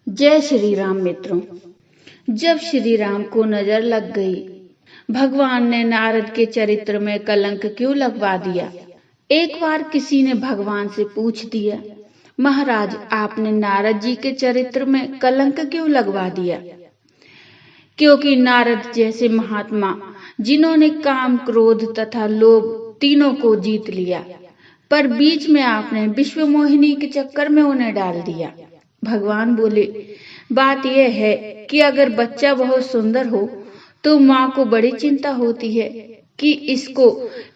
जय श्री राम मित्रों। जब श्री राम को नजर लग गई, भगवान ने नारद के चरित्र में कलंक क्यों लगवा दिया। एक बार किसी ने भगवान से पूछ दिया, महाराज आपने नारद जी के चरित्र में कलंक क्यों लगवा दिया। क्योंकि नारद जैसे महात्मा जिन्होंने काम, क्रोध तथा लोभ तीनों को जीत लिया, पर बीच में आपने विश्व मोहिनी के चक्कर में उन्हें डाल दिया। भगवान बोले, बात यह है कि अगर बच्चा बहुत सुंदर हो तो माँ को बड़ी चिंता होती है कि इसको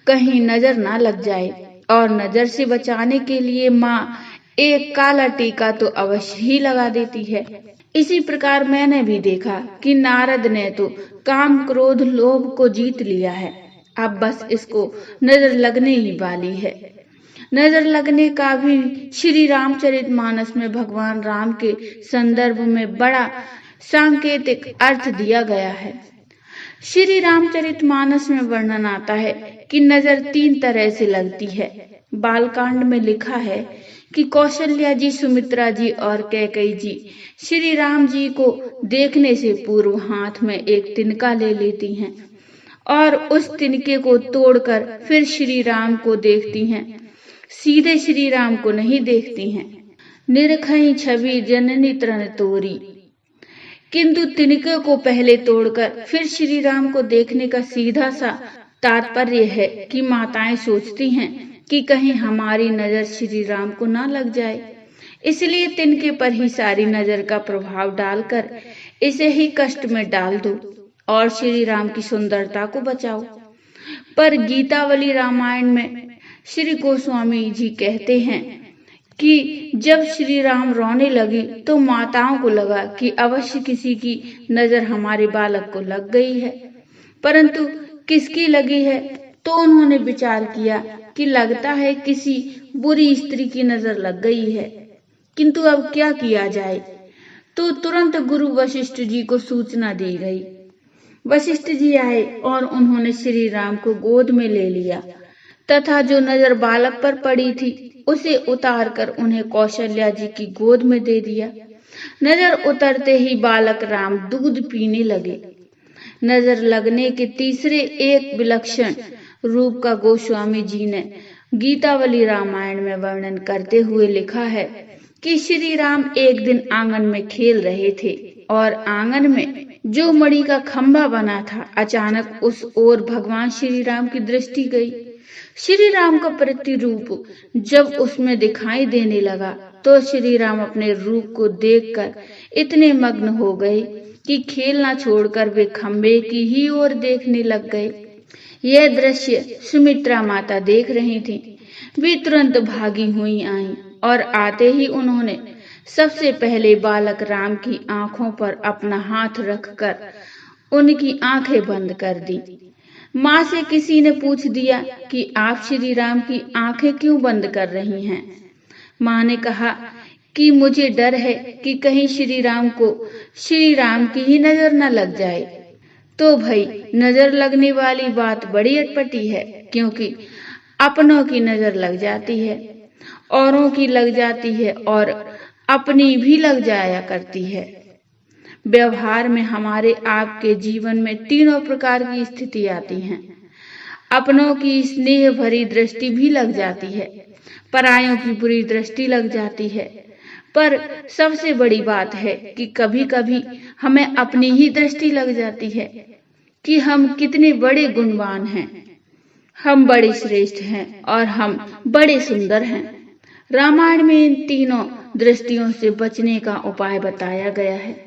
कहीं नजर ना लग जाए, और नजर से बचाने के लिए माँ एक काला टीका तो अवश्य ही लगा देती है। इसी प्रकार मैंने भी देखा कि नारद ने तो काम, क्रोध, लोभ को जीत लिया है, अब बस इसको नजर लगने ही वाली है। नजर लगने का भी श्री रामचरितमानस में भगवान राम के संदर्भ में बड़ा सांकेतिक अर्थ दिया गया है। श्री रामचरितमानस में वर्णन आता है कि नजर 3 तरह से लगती है। बालकांड में लिखा है कि कौशल्या जी, सुमित्रा जी और कैकेयी जी श्री राम जी को देखने से पूर्व हाथ में एक तिनका ले लेती हैं और उस तिनके को तोड़कर फिर श्री राम को देखती हैं, सीधे श्री राम को नहीं देखती हैं। निरखई छवि जननी तृण तोरी। किंतु तिनके को पहले तोड़कर फिर श्री राम को देखने का सीधा सा तात्पर्य है कि माताएं सोचती हैं कि कहीं हमारी नजर श्री राम को ना लग जाए, इसलिए तिनके पर ही सारी नजर का प्रभाव डालकर इसे ही कष्ट में डाल दो और श्री राम की सुंदरता को बचाओ। पर गीतावली रामायण में श्री गोस्वामी जी कहते हैं कि जब श्री राम रोने लगी तो माताओं को लगा कि अवश्य किसी की नजर हमारे बालक को लग गई है, परंतु किसकी लगी है तो उन्होंने विचार किया कि लगता है किसी बुरी स्त्री की नजर लग गई है, किंतु अब क्या किया जाए। तो तुरंत गुरु वशिष्ठ जी को सूचना दी गई। वशिष्ठ जी आए और उन्होंने श्री राम को गोद में ले लिया तथा जो नजर बालक पर पड़ी थी उसे उतारकर उन्हें कौशल्या जी की गोद में दे दिया। नजर उतरते ही बालक राम दूध पीने लगे। नजर लगने के तीसरे एक विलक्षण रूप का गोस्वामी जी ने गीतावली रामायण में वर्णन करते हुए लिखा है कि श्री राम एक दिन आंगन में खेल रहे थे और आंगन में जो मणि का खंभा बना था, अचानक उस ओर भगवान श्री राम की दृष्टि गई। श्री राम का प्रतिरूप जब उसमें दिखाई देने लगा तो श्री राम अपने रूप को देखकर इतने मग्न हो गए कि खेलना छोड़कर वे खंबे की ही ओर देखने लग गए। यह दृश्य सुमित्रा माता देख रही थीं। वे तुरंत भागी हुई आईं और आते ही उन्होंने सबसे पहले बालक राम की आंखों पर अपना हाथ रखकर उनकी आंखें बंद कर दी। माँ से किसी ने पूछ दिया कि आप श्री राम की आंखें क्यों बंद कर रही हैं। माँ ने कहा कि मुझे डर है कि कहीं श्री राम को श्री राम की ही नजर न लग जाए। तो भाई, नजर लगने वाली बात बड़ी अटपटी है, क्योंकि अपनों की नजर लग जाती है, औरों की लग जाती है और अपनी भी लग जाया करती है। व्यवहार में हमारे आपके जीवन में तीनों प्रकार की स्थिति आती हैं। अपनों की स्नेह भरी दृष्टि भी लग जाती है, परायों की बुरी दृष्टि लग जाती है, पर सबसे बड़ी बात है कि कभी कभी हमें अपनी ही दृष्टि लग जाती है कि हम कितने बड़े गुणवान हैं, हम बड़े श्रेष्ठ हैं और हम बड़े सुंदर हैं। रामायण में इन तीनों दृष्टियों से बचने का उपाय बताया गया है।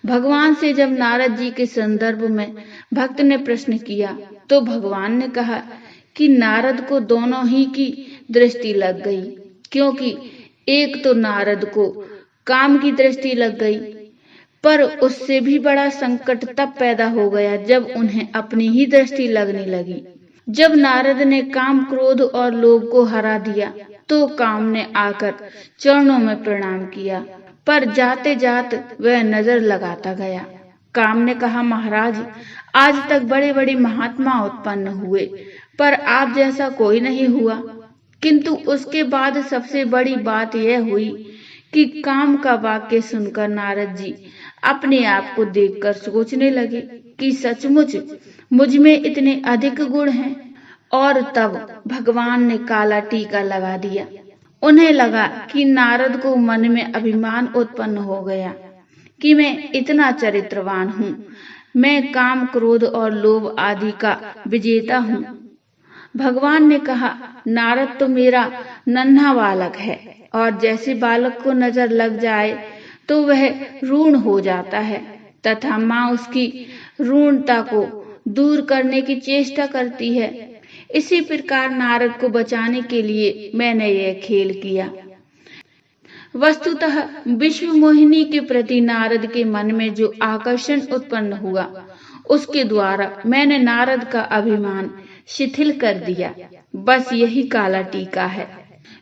भगवान से जब नारद जी के संदर्भ में भक्त ने प्रश्न किया तो भगवान ने कहा कि नारद को दोनों ही की दृष्टि लग गई, क्योंकि एक तो नारद को काम की दृष्टि लग गई, पर उससे भी बड़ा संकट तब पैदा हो गया जब उन्हें अपनी ही दृष्टि लगने लगी। जब नारद ने काम, क्रोध और लोभ को हरा दिया तो काम ने आकर चरणों में प्रणाम किया, पर जाते जाते वह नजर लगाता गया। काम ने कहा, महाराज आज तक बड़े बड़े महात्मा उत्पन्न हुए, पर आप जैसा कोई नहीं हुआ। किंतु उसके बाद सबसे बड़ी बात यह हुई कि काम का वाक्य सुनकर नारद जी अपने आप को देखकर सोचने लगे कि सचमुच मुझ में इतने अधिक गुण हैं। और तब भगवान ने काला टीका लगा दिया। उन्हें लगा कि नारद को मन में अभिमान उत्पन्न हो गया कि मैं इतना चरित्रवान हूँ, मैं काम, क्रोध और लोभ आदि का विजेता हूँ। भगवान ने कहा, नारद तो मेरा नन्हा बालक है और जैसे बालक को नजर लग जाए तो वह ऋण हो जाता है तथा माँ उसकी ऋणता को दूर करने की चेष्टा करती है। इसी प्रकार नारद को बचाने के लिए मैंने यह खेल किया। वस्तुतः विश्व मोहिनी के प्रति नारद के मन में जो आकर्षण उत्पन्न हुआ, उसके द्वारा मैंने नारद का अभिमान शिथिल कर दिया। बस यही काला टीका है।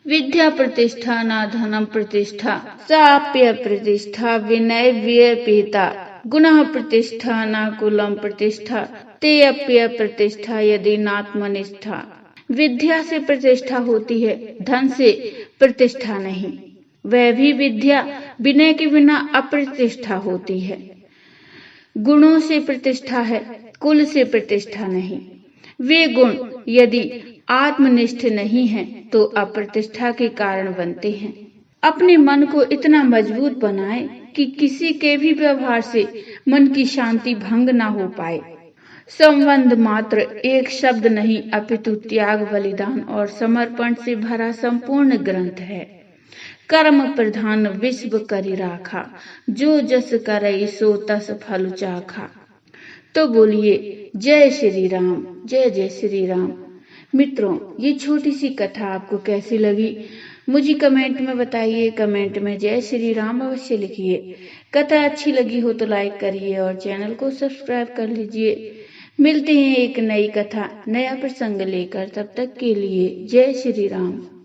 विद्या प्रतिष्ठा न धनम प्रतिष्ठा, साप्य प्रतिष्ठा विनय व्यपेता, गुणः प्रतिष्ठा न कुलम प्रतिष्ठा, ते अप्य प्रतिष्ठा यदि नात्मनिष्ठा। विद्या से प्रतिष्ठा होती है, धन से प्रतिष्ठा नहीं। वह भी विद्या विनय के बिना अप्रतिष्ठा होती है। गुणों से प्रतिष्ठा है, कुल से प्रतिष्ठा नहीं। वे गुण यदि आत्मनिष्ठ नहीं हैं तो अप्रतिष्ठा के कारण बनते हैं। अपने मन को इतना मजबूत बनाएं कि किसी के भी व्यवहार से मन की शांति भंग ना हो पाए। संबंध मात्र एक शब्द नहीं, अपितु त्याग, बलिदान और समर्पण से भरा संपूर्ण ग्रंथ है। कर्म प्रधान विश्व करि राखा, जो जस करई सो तस फल चाखा। तो बोलिए जय श्री राम, जय जय श्री राम। मित्रों, ये छोटी सी कथा आपको कैसी लगी मुझे कमेंट में बताइए। कमेंट में जय श्री राम अवश्य लिखिए। कथा अच्छी लगी हो तो लाइक करिए और चैनल को सब्सक्राइब कर लीजिए। मिलते हैं एक नई कथा, नया प्रसंग लेकर। तब तक के लिए जय श्री राम।